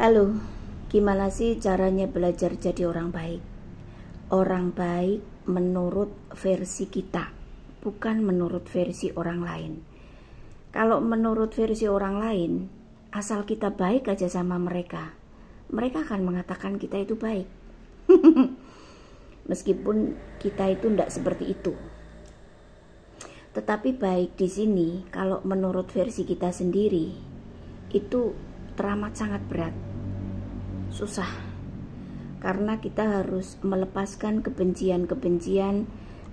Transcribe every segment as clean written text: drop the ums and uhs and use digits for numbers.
Halo, gimana sih caranya belajar jadi orang baik? Orang baik menurut versi kita, bukan menurut versi orang lain. Kalau menurut versi orang lain, asal kita baik aja sama mereka, mereka akan mengatakan kita itu baik. Meskipun kita itu tidak seperti itu. Tetapi baik di sini, kalau menurut versi kita sendiri, itu teramat sangat berat. Susah. Karena kita harus melepaskan kebencian-kebencian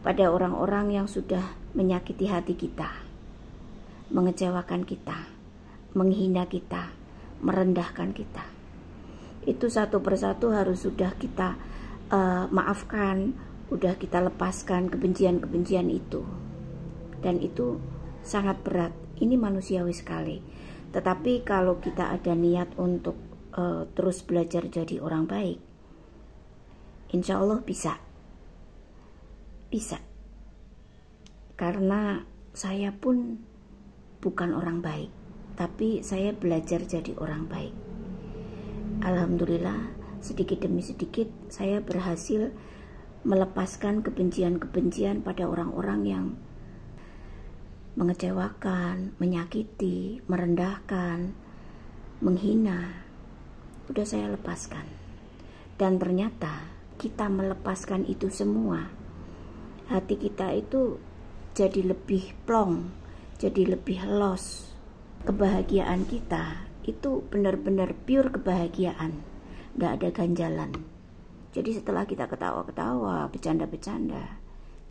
pada orang-orang yang sudah menyakiti hati kita, mengecewakan kita, menghina kita, merendahkan kita. Itu satu persatu harus sudah kita maafkan, udah kita lepaskan kebencian-kebencian itu. Dan itu sangat berat. Ini manusiawi sekali. Tetapi kalau kita ada niat untuk terus belajar jadi orang baik, insya Allah bisa. Karena saya pun bukan orang baik, tapi saya belajar jadi orang baik. Alhamdulillah, sedikit demi sedikit saya berhasil melepaskan kebencian-kebencian pada orang-orang yang mengecewakan, menyakiti, merendahkan, menghina. Udah saya lepaskan. Dan ternyata kita melepaskan itu semua, hati kita itu jadi lebih plong, jadi lebih los. Kebahagiaan kita itu benar-benar pure kebahagiaan, nggak ada ganjalan. Jadi setelah kita ketawa-ketawa, bercanda-bercanda,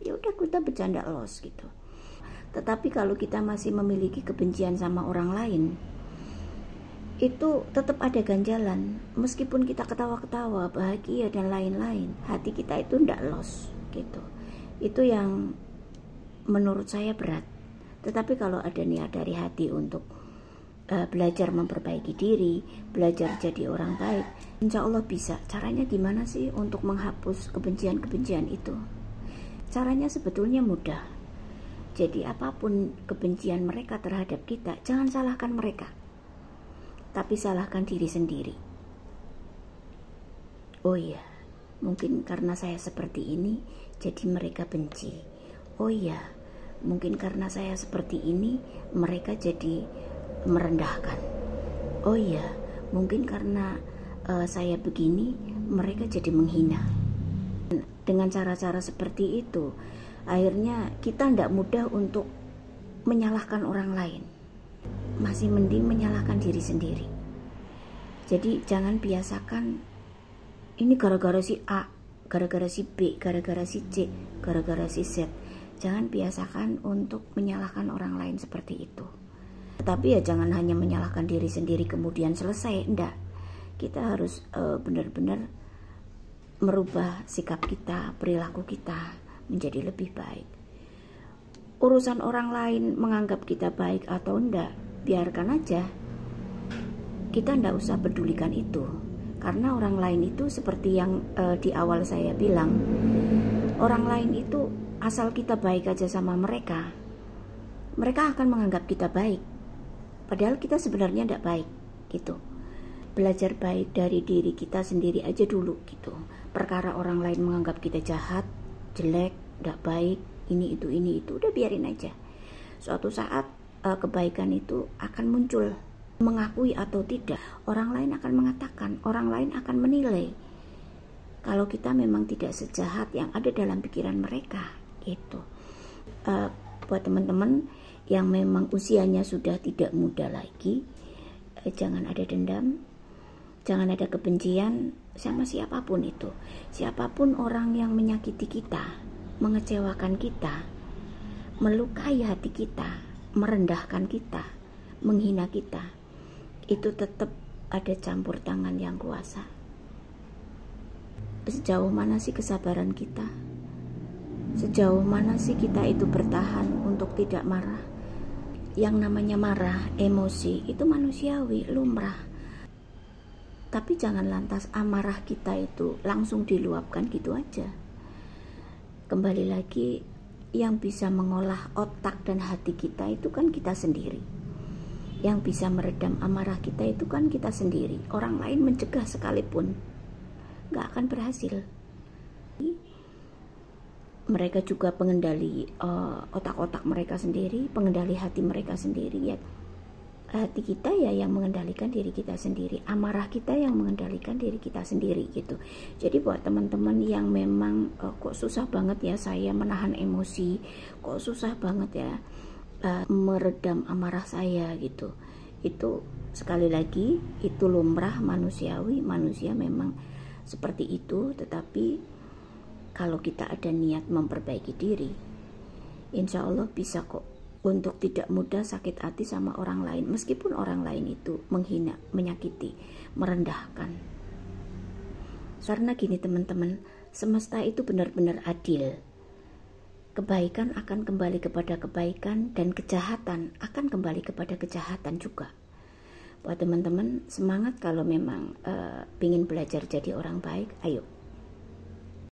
ya udah kita bercanda los gitu. Tetapi kalau kita masih memiliki kebencian sama orang lain, itu tetap ada ganjalan. Meskipun kita ketawa-ketawa, bahagia dan lain-lain, hati kita itu ndak los gitu. Itu yang menurut saya berat. Tetapi kalau ada niat dari hati untuk belajar memperbaiki diri, belajar jadi orang baik, insya Allah bisa. Caranya gimana sih untuk menghapus kebencian-kebencian itu? Caranya sebetulnya mudah. Jadi apapun kebencian mereka terhadap kita, jangan salahkan mereka, tapi salahkan diri sendiri. Oh iya, mungkin karena saya seperti ini, jadi mereka benci. Oh iya, mungkin karena saya seperti ini, mereka jadi merendahkan. Oh iya, mungkin karena saya begini, mereka jadi menghina. Dengan cara-cara seperti itu, akhirnya kita tidak mudah untuk menyalahkan orang lain. Masih mending menyalahkan diri sendiri. Jadi jangan biasakan ini gara-gara si A, gara-gara si B, gara-gara si C, gara-gara si Z. Jangan biasakan untuk menyalahkan orang lain seperti itu. Tetapi ya jangan hanya menyalahkan diri sendiri kemudian selesai. Enggak. Kita harus benar-benar merubah sikap kita, perilaku kita menjadi lebih baik. Urusan orang lain menganggap kita baik atau enggak, biarkan aja. Kita enggak usah pedulikan itu. Karena orang lain itu seperti yang di awal saya bilang, orang lain itu asal kita baik aja sama mereka, mereka akan menganggap kita baik. Padahal kita sebenarnya enggak baik gitu. Belajar baik dari diri kita sendiri aja dulu gitu. Perkara orang lain menganggap kita jahat, jelek, enggak baik, ini itu, udah biarin aja. Suatu saat kebaikan itu akan muncul. Mengakui atau tidak, orang lain akan mengatakan, orang lain akan menilai kalau kita memang tidak sejahat yang ada dalam pikiran mereka gitu. Buat teman-teman yang memang usianya sudah tidak muda lagi, jangan ada dendam, jangan ada kebencian sama siapapun itu. Siapapun orang yang menyakiti kita, mengecewakan kita, melukai hati kita, merendahkan kita, menghina kita, itu tetap ada campur tangan yang kuasa. Sejauh mana sih kesabaran kita? Sejauh mana sih kita itu bertahan untuk tidak marah? Yang namanya marah, emosi, itu manusiawi, lumrah. Tapi jangan lantas amarah kita itu langsung diluapkan gitu aja. Kembali lagi, yang bisa mengolah otak dan hati kita itu kan kita sendiri. Yang bisa meredam amarah kita itu kan kita sendiri. Orang lain mencegah sekalipun gak akan berhasil. Mereka juga pengendali otak-otak mereka sendiri, pengendali hati mereka sendiri. Ya, hati kita ya yang mengendalikan diri kita sendiri, amarah kita yang mengendalikan diri kita sendiri gitu. Jadi buat teman-teman yang memang kok susah banget ya saya menahan emosi, kok susah banget ya meredam amarah saya gitu, itu sekali lagi itu lumrah manusiawi, manusia memang seperti itu. Tetapi kalau kita ada niat memperbaiki diri, insya Allah bisa kok untuk tidak mudah sakit hati sama orang lain, meskipun orang lain itu menghina, menyakiti, merendahkan. Karena gini teman-teman, semesta itu benar-benar adil. Kebaikan akan kembali kepada kebaikan, dan kejahatan akan kembali kepada kejahatan juga. Buat teman-teman, semangat kalau memang ingin belajar jadi orang baik, ayo